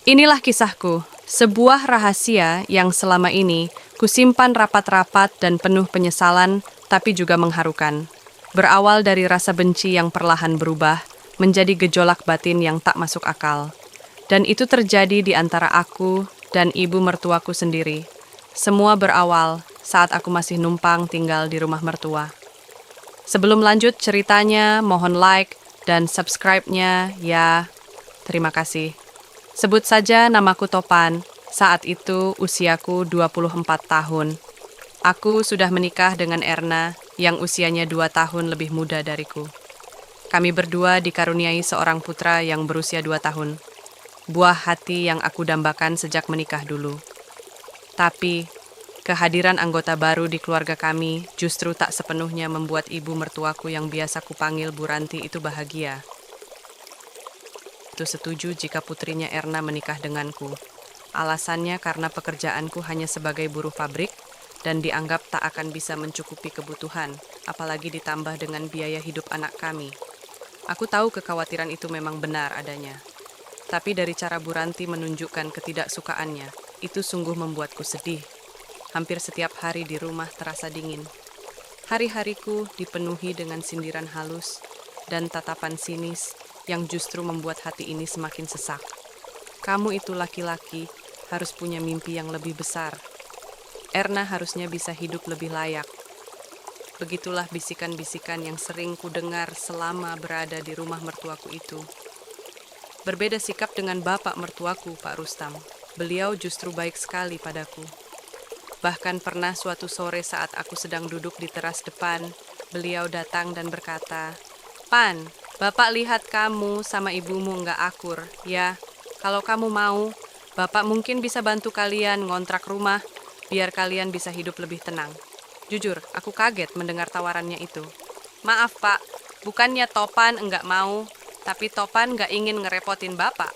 Inilah kisahku, sebuah rahasia yang selama ini kusimpan rapat-rapat dan penuh penyesalan, tapi juga mengharukan. Berawal dari rasa benci yang perlahan berubah menjadi gejolak batin yang tak masuk akal. Dan itu terjadi di antara aku dan ibu mertuaku sendiri. Semua berawal saat aku masih numpang tinggal di rumah mertua. Sebelum lanjut ceritanya, mohon like dan subscribe-nya ya. Terima kasih. Sebut saja namaku Topan. Saat itu usiaku 24 tahun. Aku sudah menikah dengan Erna yang usianya 2 tahun lebih muda dariku. Kami berdua dikaruniai seorang putra yang berusia 2 tahun. Buah hati yang aku dambakan sejak menikah dulu. Tapi, kehadiran anggota baru di keluarga kami justru tak sepenuhnya membuat ibu mertuaku yang biasa kupanggil Bu Ranti itu bahagia. Itu setuju jika putrinya Erna menikah denganku. Alasannya karena pekerjaanku hanya sebagai buruh pabrik dan dianggap tak akan bisa mencukupi kebutuhan, apalagi ditambah dengan biaya hidup anak kami. Aku tahu kekhawatiran itu memang benar adanya. Tapi dari cara Bu Ranti menunjukkan ketidaksukaannya, itu sungguh membuatku sedih. Hampir setiap hari di rumah terasa dingin. Hari-hariku dipenuhi dengan sindiran halus dan tatapan sinis yang justru membuat hati ini semakin sesak. Kamu itu laki-laki, harus punya mimpi yang lebih besar. Erna harusnya bisa hidup lebih layak. Begitulah bisikan-bisikan yang sering kudengar selama berada di rumah mertuaku itu. Berbeda sikap dengan bapak mertuaku, Pak Rustam. Beliau justru baik sekali padaku. Bahkan pernah suatu sore saat aku sedang duduk di teras depan, beliau datang dan berkata, "Pan, Bapak lihat kamu sama ibumu nggak akur, ya. Kalau kamu mau, Bapak mungkin bisa bantu kalian ngontrak rumah, biar kalian bisa hidup lebih tenang." Jujur, aku kaget mendengar tawarannya itu. "Maaf, Pak, bukannya Topan enggak mau, tapi Topan nggak ingin ngerepotin Bapak.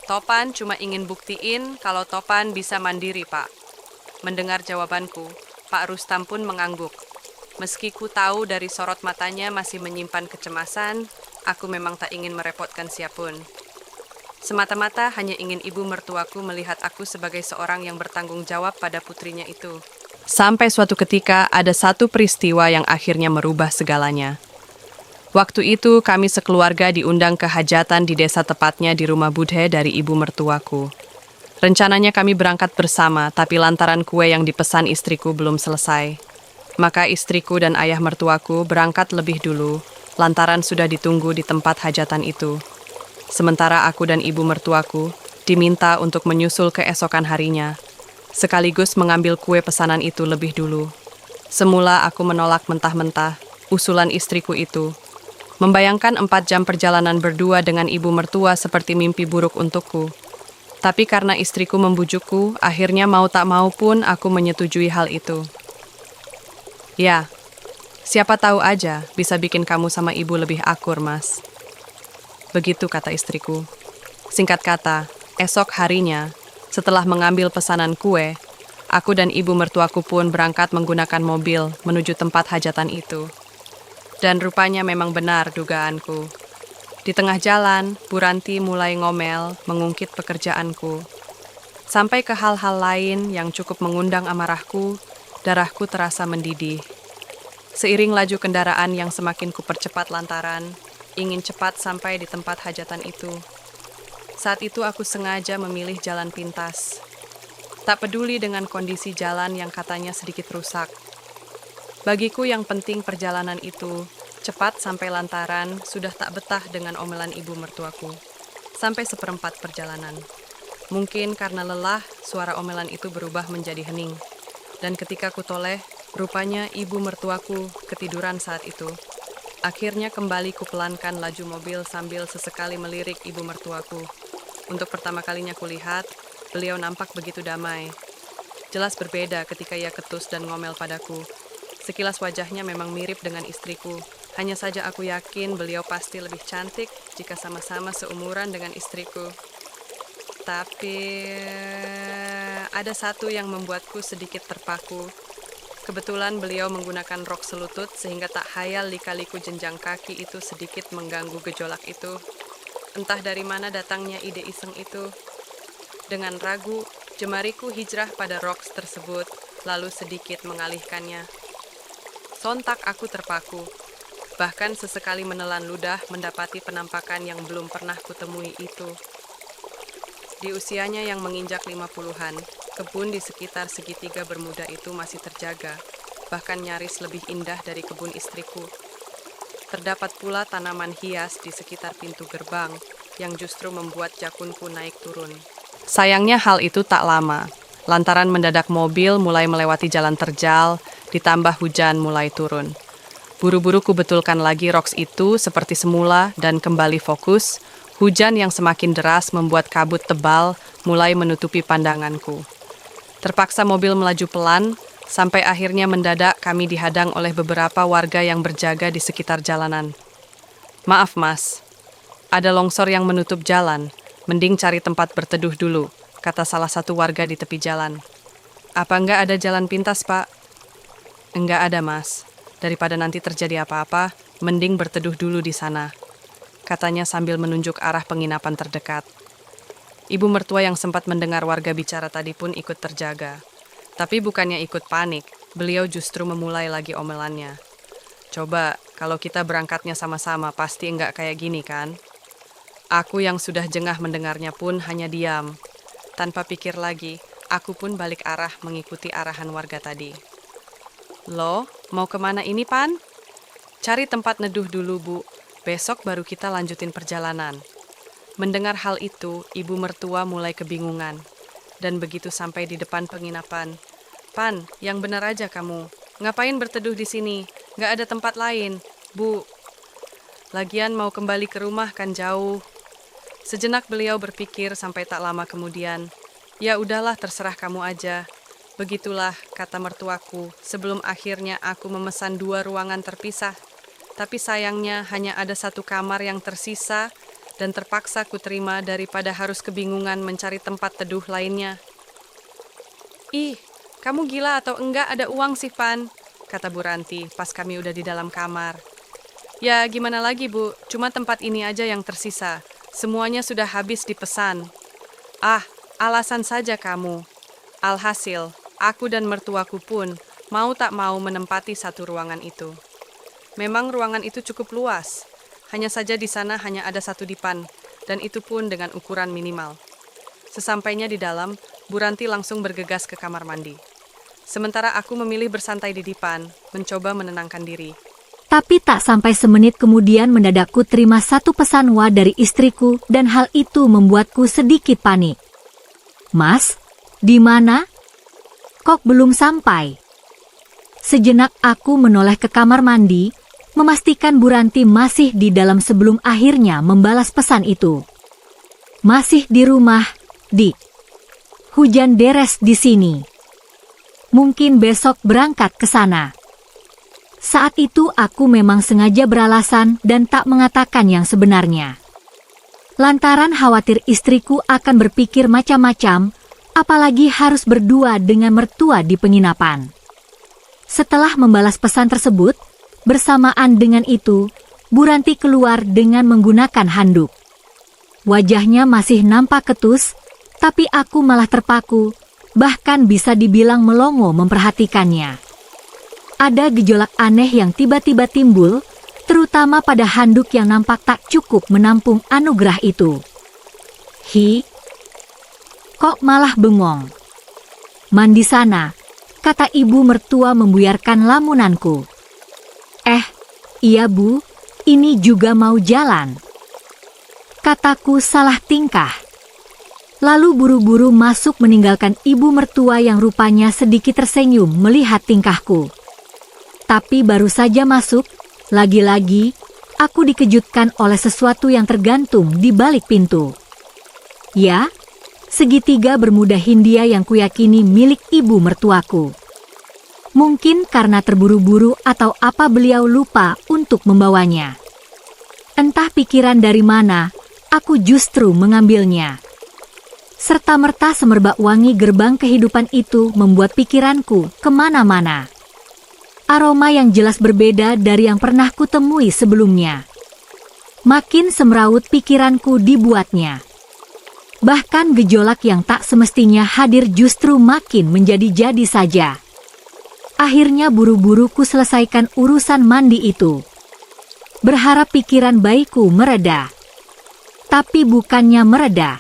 Topan cuma ingin buktiin kalau Topan bisa mandiri, Pak." Mendengar jawabanku, Pak Rustam pun mengangguk. Meski ku tahu dari sorot matanya masih menyimpan kecemasan, aku memang tak ingin merepotkan siapapun. Semata-mata hanya ingin ibu mertuaku melihat aku sebagai seorang yang bertanggung jawab pada putrinya itu. Sampai suatu ketika ada satu peristiwa yang akhirnya merubah segalanya. Waktu itu kami sekeluarga diundang ke hajatan di desa, tepatnya di rumah Budhe dari ibu mertuaku. Rencananya kami berangkat bersama, tapi lantaran kue yang dipesan istriku belum selesai. Maka istriku dan ayah mertuaku berangkat lebih dulu, lantaran sudah ditunggu di tempat hajatan itu. Sementara aku dan ibu mertuaku diminta untuk menyusul keesokan harinya, sekaligus mengambil kue pesanan itu lebih dulu. Semula aku menolak mentah-mentah usulan istriku itu. Membayangkan 4 jam perjalanan berdua dengan ibu mertua seperti mimpi buruk untukku. Tapi karena istriku membujukku, akhirnya mau tak mau pun aku menyetujui hal itu. Ya, siapa tahu aja bisa bikin kamu sama ibu lebih akur, Mas. Begitu kata istriku. Singkat kata, esok harinya, setelah mengambil pesanan kue, aku dan ibu mertuaku pun berangkat menggunakan mobil menuju tempat hajatan itu. Dan rupanya memang benar dugaanku. Di tengah jalan, Bu Ranti mulai ngomel, mengungkit pekerjaanku. Sampai ke hal-hal lain yang cukup mengundang amarahku, darahku terasa mendidih. Seiring laju kendaraan yang semakin kupercepat lantaran, ingin cepat sampai di tempat hajatan itu. Saat itu aku sengaja memilih jalan pintas. Tak peduli dengan kondisi jalan yang katanya sedikit rusak. Bagiku yang penting perjalanan itu cepat sampai lantaran sudah tak betah dengan omelan ibu mertuaku. Sampai seperempat perjalanan. Mungkin karena lelah, suara omelan itu berubah menjadi hening. Dan ketika ku toleh, rupanya ibu mertuaku ketiduran saat itu. Akhirnya kembali kupelankan laju mobil sambil sesekali melirik ibu mertuaku. Untuk pertama kalinya kulihat, beliau nampak begitu damai. Jelas berbeda ketika ia ketus dan ngomel padaku. Sekilas wajahnya memang mirip dengan istriku. Hanya saja aku yakin beliau pasti lebih cantik jika sama-sama seumuran dengan istriku. Tapi ada satu yang membuatku sedikit terpaku. Kebetulan beliau menggunakan rok selutut sehingga tak hayal lika-liku jenjang kaki itu sedikit mengganggu gejolak itu. Entah dari mana datangnya ide iseng itu. Dengan ragu, jemariku hijrah pada rocks tersebut, lalu sedikit mengalihkannya. Sontak aku terpaku, bahkan sesekali menelan ludah mendapati penampakan yang belum pernah kutemui itu. Di usianya yang menginjak 50-an, kebun di sekitar segitiga Bermuda itu masih terjaga, bahkan nyaris lebih indah dari kebun istriku. Terdapat pula tanaman hias di sekitar pintu gerbang yang justru membuat jakunku naik turun. Sayangnya hal itu tak lama, lantaran mendadak mobil mulai melewati jalan terjal, ditambah hujan mulai turun. Buru-buru kubetulkan lagi rocks itu seperti semula dan kembali fokus. Hujan yang semakin deras membuat kabut tebal mulai menutupi pandanganku. Terpaksa mobil melaju pelan, sampai akhirnya mendadak kami dihadang oleh beberapa warga yang berjaga di sekitar jalanan. "Maaf mas, ada longsor yang menutup jalan, mending cari tempat berteduh dulu," kata salah satu warga di tepi jalan. "Apa enggak ada jalan pintas, Pak?" "Enggak ada, Mas. Daripada nanti terjadi apa-apa, mending berteduh dulu di sana," katanya sambil menunjuk arah penginapan terdekat. Ibu mertua yang sempat mendengar warga bicara tadi pun ikut terjaga. Tapi bukannya ikut panik, beliau justru memulai lagi omelannya. "Coba, kalau kita berangkatnya sama-sama, pasti enggak kayak gini kan?" Aku yang sudah jengah mendengarnya pun hanya diam. Tanpa pikir lagi, aku pun balik arah mengikuti arahan warga tadi. "Loh, mau kemana ini, Pan?" "Cari tempat neduh dulu, Bu. Besok baru kita lanjutin perjalanan." Mendengar hal itu, ibu mertua mulai kebingungan. Dan begitu sampai di depan penginapan, "Pan, yang benar aja kamu. Ngapain berteduh di sini? Nggak ada tempat lain, Bu. Lagian mau kembali ke rumah kan jauh." Sejenak beliau berpikir sampai tak lama kemudian, "Ya udahlah, terserah kamu aja." Begitulah, kata mertuaku, sebelum akhirnya aku memesan 2 ruangan terpisah. Tapi sayangnya hanya ada 1 kamar yang tersisa dan terpaksa kuterima daripada harus kebingungan mencari tempat teduh lainnya. "Ih, kamu gila atau enggak ada uang sih, Pan?" kata Bu Ranti pas kami udah di dalam kamar. "Ya gimana lagi, Bu, cuma tempat ini aja yang tersisa. Semuanya sudah habis dipesan." "Ah, alasan saja kamu." Alhasil, aku dan mertuaku pun mau tak mau menempati 1 ruangan itu. Memang ruangan itu cukup luas, hanya saja di sana hanya ada 1 dipan, dan itu pun dengan ukuran minimal. Sesampainya di dalam, Bu Ranti langsung bergegas ke kamar mandi. Sementara aku memilih bersantai di dipan, mencoba menenangkan diri. Tapi tak sampai semenit kemudian mendadakku terima 1 pesan WA dari istriku dan hal itu membuatku sedikit panik. "Mas, di mana? Kok belum sampai?" Sejenak aku menoleh ke kamar mandi, memastikan Bu Ranti masih di dalam sebelum akhirnya membalas pesan itu. "Masih di rumah, Dik. Hujan deres di sini. Mungkin besok berangkat ke sana." Saat itu aku memang sengaja beralasan dan tak mengatakan yang sebenarnya. Lantaran khawatir istriku akan berpikir macam-macam, apalagi harus berdua dengan mertua di penginapan. Setelah membalas pesan tersebut, bersamaan dengan itu, Bu Ranti keluar dengan menggunakan handuk. Wajahnya masih nampak ketus, tapi aku malah terpaku, bahkan bisa dibilang melongo memperhatikannya. Ada gejolak aneh yang tiba-tiba timbul, terutama pada handuk yang nampak tak cukup menampung anugerah itu. "Hi, kok malah bengong? Mandi sana," kata ibu mertua membuyarkan lamunanku. Iya Bu, ini juga mau jalan," kataku salah tingkah. Lalu buru-buru masuk meninggalkan ibu mertua yang rupanya sedikit tersenyum melihat tingkahku. Tapi baru saja masuk, lagi-lagi aku dikejutkan oleh sesuatu yang tergantung di balik pintu. Ya, segitiga Bermuda Hindia yang kuyakini milik ibu mertuaku. Mungkin karena terburu-buru atau apa beliau lupa untuk membawanya. Entah pikiran dari mana, aku justru mengambilnya. Serta-merta semerbak wangi gerbang kehidupan itu membuat pikiranku kemana-mana. Aroma yang jelas berbeda dari yang pernah kutemui sebelumnya. Makin semrawut pikiranku dibuatnya. Bahkan gejolak yang tak semestinya hadir justru makin menjadi-jadi saja. Akhirnya buru-buru ku selesaikan urusan mandi itu. Berharap pikiran bayiku mereda. Tapi bukannya mereda.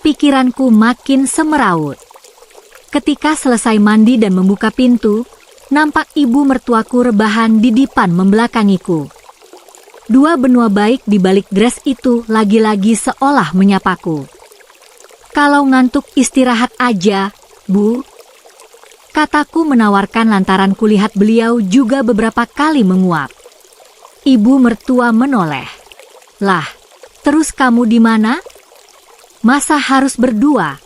Pikiranku makin semeraut. Ketika selesai mandi dan membuka pintu, nampak ibu mertuaku rebahan di depan membelakangiku. Dua benua baik di balik dress itu lagi-lagi seolah menyapaku. "Kalau ngantuk istirahat aja, Bu," kataku menawarkan lantaran kulihat beliau juga beberapa kali menguap. Ibu mertua menoleh. "Lah, terus kamu di mana? Masa harus berdua?"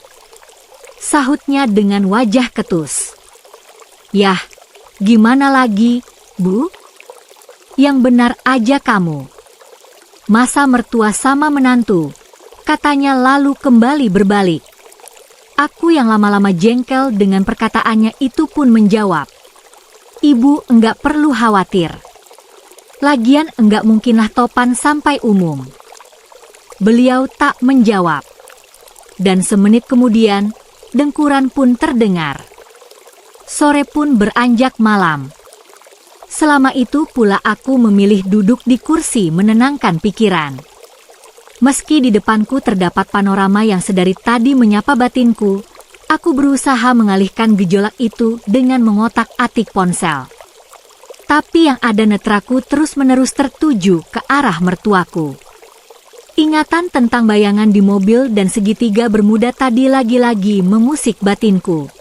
sahutnya dengan wajah ketus. "Yah, gimana lagi, Bu? Yang benar aja kamu. Masa mertua sama menantu?" katanya lalu kembali berbalik. Aku yang lama-lama jengkel dengan perkataannya itu pun menjawab, "Ibu enggak perlu khawatir. Lagian enggak mungkinlah Topan sampai umum." Beliau tak menjawab. Dan semenit kemudian, dengkuran pun terdengar. Sore pun beranjak malam. Selama itu pula aku memilih duduk di kursi menenangkan pikiran. Meski di depanku terdapat panorama yang sedari tadi menyapa batinku, aku berusaha mengalihkan gejolak itu dengan mengotak-atik ponsel. Tapi yang ada netraku terus-menerus tertuju ke arah mertuaku. Ingatan tentang bayangan di mobil dan segitiga bermuda tadi lagi-lagi memusik batinku.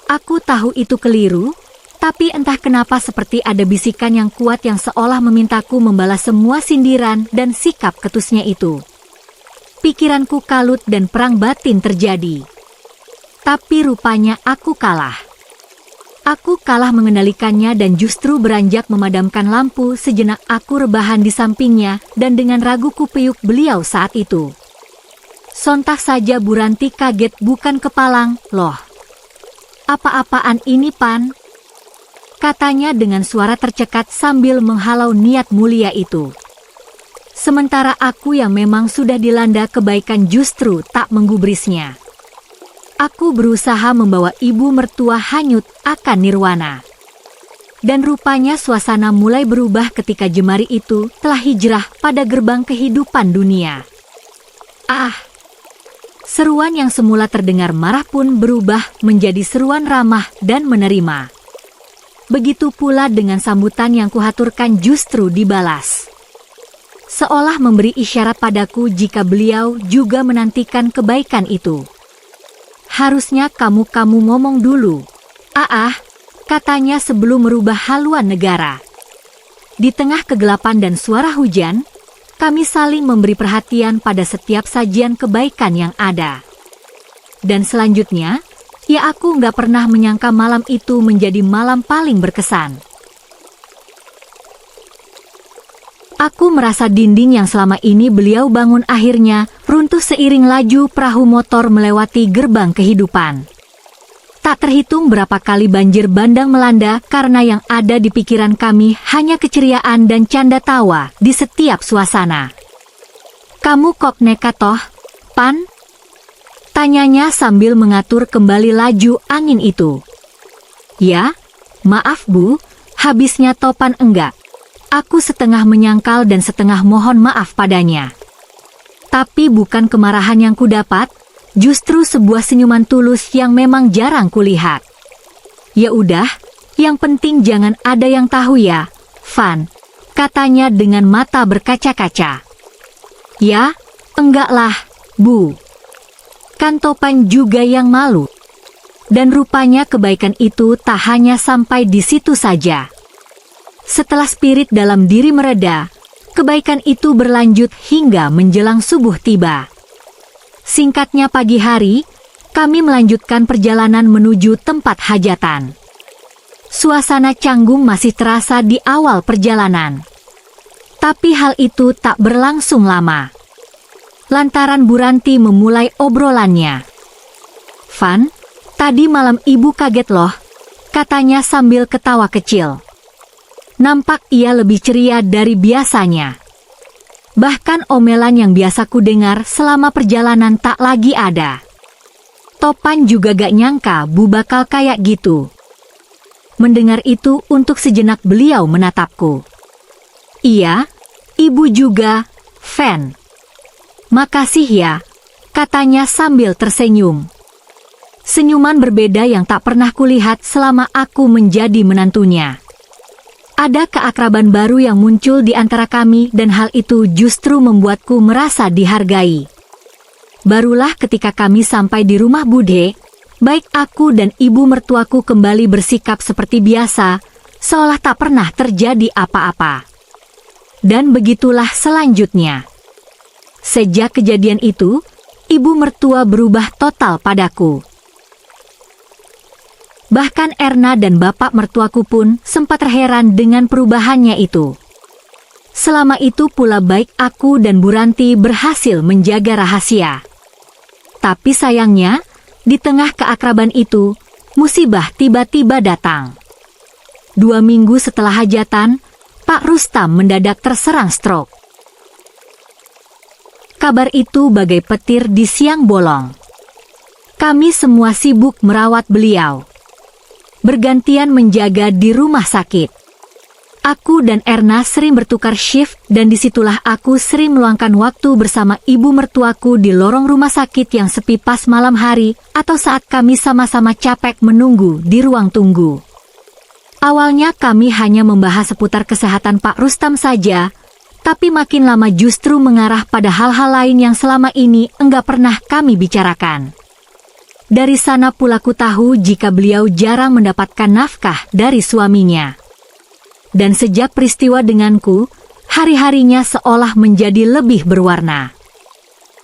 Aku tahu itu keliru, tapi entah kenapa seperti ada bisikan yang kuat yang seolah memintaku membalas semua sindiran dan sikap ketusnya itu. Pikiranku kalut dan perang batin terjadi. Tapi rupanya aku kalah. Aku kalah mengendalikannya dan justru beranjak memadamkan lampu sejenak aku rebahan di sampingnya dan dengan ragu kupiuk beliau saat itu. Sontak saja Bu Ranti kaget bukan kepalang, "Loh, apa-apaan ini, Pan?" katanya dengan suara tercekat sambil menghalau niat mulia itu. Sementara aku yang memang sudah dilanda kebaikan justru tak menggubrisnya. Aku berusaha membawa ibu mertua hanyut akan nirwana. Dan rupanya suasana mulai berubah ketika jemari itu telah hijrah pada gerbang kehidupan dunia. "Ah!" Seruan yang semula terdengar marah pun berubah menjadi seruan ramah dan menerima. Begitu pula dengan sambutan yang kuhaturkan justru dibalas. Seolah memberi isyarat padaku jika beliau juga menantikan kebaikan itu. "Harusnya kamu ngomong dulu, katanya sebelum merubah haluan negara." Di tengah kegelapan dan suara hujan, kami saling memberi perhatian pada setiap sajian kebaikan yang ada. Dan selanjutnya, ya aku nggak pernah menyangka malam itu menjadi malam paling berkesan. Aku merasa dinding yang selama ini beliau bangun akhirnya runtuh seiring laju perahu motor melewati gerbang kehidupan. Tak terhitung berapa kali banjir bandang melanda karena yang ada di pikiran kami hanya keceriaan dan canda tawa di setiap suasana. "Kamu kok nekat toh, Pan?" tanyanya sambil mengatur kembali laju angin itu. "Ya, maaf Bu, habisnya Topan enggak." Aku setengah menyangkal dan setengah mohon maaf padanya. Tapi bukan kemarahan yang kudapat, justru sebuah senyuman tulus yang memang jarang kulihat. "Ya udah, yang penting jangan ada yang tahu ya, Van," katanya dengan mata berkaca-kaca. "Ya, enggaklah, Bu. Kan Topan juga yang malu." Dan rupanya kebaikan itu tak hanya sampai di situ saja. Setelah spirit dalam diri mereda, kebaikan itu berlanjut hingga menjelang subuh tiba. Singkatnya pagi hari, kami melanjutkan perjalanan menuju tempat hajatan. Suasana canggung masih terasa di awal perjalanan. Tapi hal itu tak berlangsung lama. Lantaran Bu Ranti memulai obrolannya. "Van, tadi malam ibu kaget loh," katanya sambil ketawa kecil. Nampak ia lebih ceria dari biasanya. Bahkan omelan yang biasa ku dengar selama perjalanan tak lagi ada. Topan juga gak nyangka Bu bakal kayak gitu. Mendengar itu untuk sejenak beliau menatapku. Iya, ibu juga, Fan. Makasih ya, katanya sambil tersenyum. Senyuman berbeda yang tak pernah kulihat selama aku menjadi menantunya. Ada keakraban baru yang muncul di antara kami dan hal itu justru membuatku merasa dihargai. Barulah ketika kami sampai di rumah Bude, baik aku dan ibu mertuaku kembali bersikap seperti biasa, seolah tak pernah terjadi apa-apa. Dan begitulah selanjutnya. Sejak kejadian itu, ibu mertua berubah total padaku. Bahkan Erna dan bapak mertuaku pun sempat terheran dengan perubahannya itu. Selama itu pula baik aku dan Bu Ranti berhasil menjaga rahasia. Tapi sayangnya, di tengah keakraban itu, musibah tiba-tiba datang. 2 minggu setelah hajatan, Pak Rustam mendadak terserang stroke. Kabar itu bagai petir di siang bolong. Kami semua sibuk merawat beliau. Bergantian menjaga di rumah sakit. Aku dan Erna sering bertukar shift dan disitulah aku sering meluangkan waktu bersama ibu mertuaku di lorong rumah sakit yang sepi pas malam hari atau saat kami sama-sama capek menunggu di ruang tunggu. Awalnya kami hanya membahas seputar kesehatan Pak Rustam saja, tapi makin lama justru mengarah pada hal-hal lain yang selama ini enggak pernah kami bicarakan. Dari sana pula ku tahu jika beliau jarang mendapatkan nafkah dari suaminya. Dan sejak peristiwa denganku, hari-harinya seolah menjadi lebih berwarna.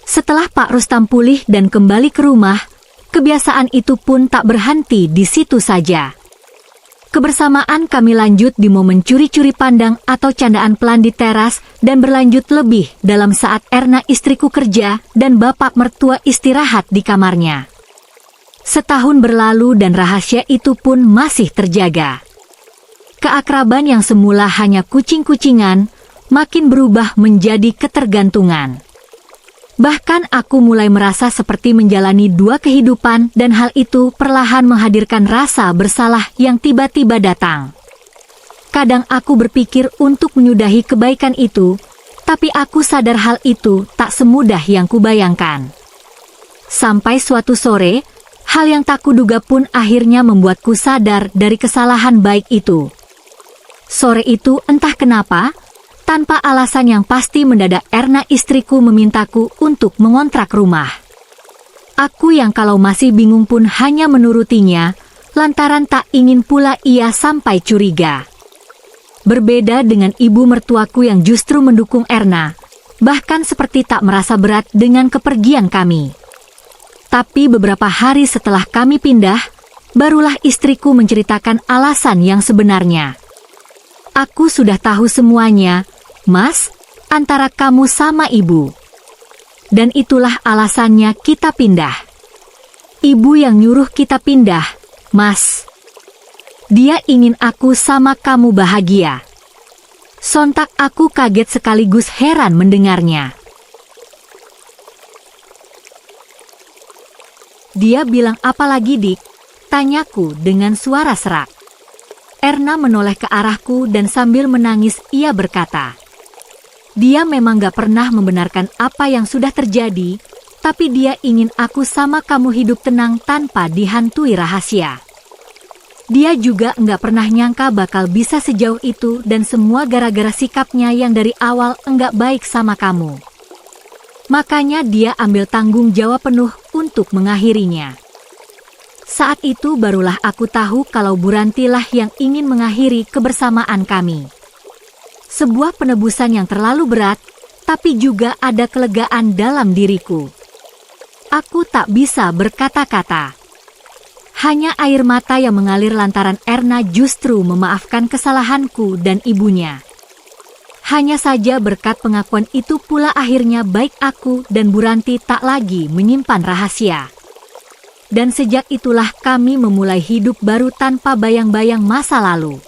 Setelah Pak Rustam pulih dan kembali ke rumah, kebiasaan itu pun tak berhenti di situ saja. Kebersamaan kami lanjut di momen curi-curi pandang atau candaan pelan di teras dan berlanjut lebih dalam saat Erna istriku kerja dan bapak mertua istirahat di kamarnya. Setahun berlalu dan rahasia itu pun masih terjaga. Keakraban yang semula hanya kucing-kucingan, makin berubah menjadi ketergantungan. Bahkan aku mulai merasa seperti menjalani 2 kehidupan dan hal itu perlahan menghadirkan rasa bersalah yang tiba-tiba datang. Kadang aku berpikir untuk menyudahi kebaikan itu, tapi aku sadar hal itu tak semudah yang kubayangkan. Sampai suatu sore, hal yang tak kuduga pun akhirnya membuatku sadar dari kesalahan baik itu. Sore itu entah kenapa, tanpa alasan yang pasti mendadak Erna istriku memintaku untuk mengontrak rumah. Aku yang kalau masih bingung pun hanya menurutinya, lantaran tak ingin pula ia sampai curiga. Berbeda dengan ibu mertuaku yang justru mendukung Erna, bahkan seperti tak merasa berat dengan kepergian kami. Tapi beberapa hari setelah kami pindah, barulah istriku menceritakan alasan yang sebenarnya. Aku sudah tahu semuanya, Mas, antara kamu sama ibu. Dan itulah alasannya kita pindah. Ibu yang nyuruh kita pindah, Mas. Dia ingin aku sama kamu bahagia. Sontak aku kaget sekaligus heran mendengarnya. Dia bilang apa lagi, Dik? Tanyaku dengan suara serak. Erna menoleh ke arahku dan sambil menangis ia berkata, dia memang gak pernah membenarkan apa yang sudah terjadi, tapi dia ingin aku sama kamu hidup tenang tanpa dihantui rahasia. Dia juga gak pernah nyangka bakal bisa sejauh itu dan semua gara-gara sikapnya yang dari awal enggak baik sama kamu. Makanya dia ambil tanggung jawab penuh untuk mengakhirinya. Saat itu barulah aku tahu kalau Bu Rantilah yang ingin mengakhiri kebersamaan kami. Sebuah penebusan yang terlalu berat, tapi juga ada kelegaan dalam diriku. Aku tak bisa berkata-kata. Hanya air mata yang mengalir lantaran Erna justru memaafkan kesalahanku dan ibunya. Hanya saja berkat pengakuan itu pula akhirnya baik aku dan Bu Ranti tak lagi menyimpan rahasia. Dan sejak itulah kami memulai hidup baru tanpa bayang-bayang masa lalu.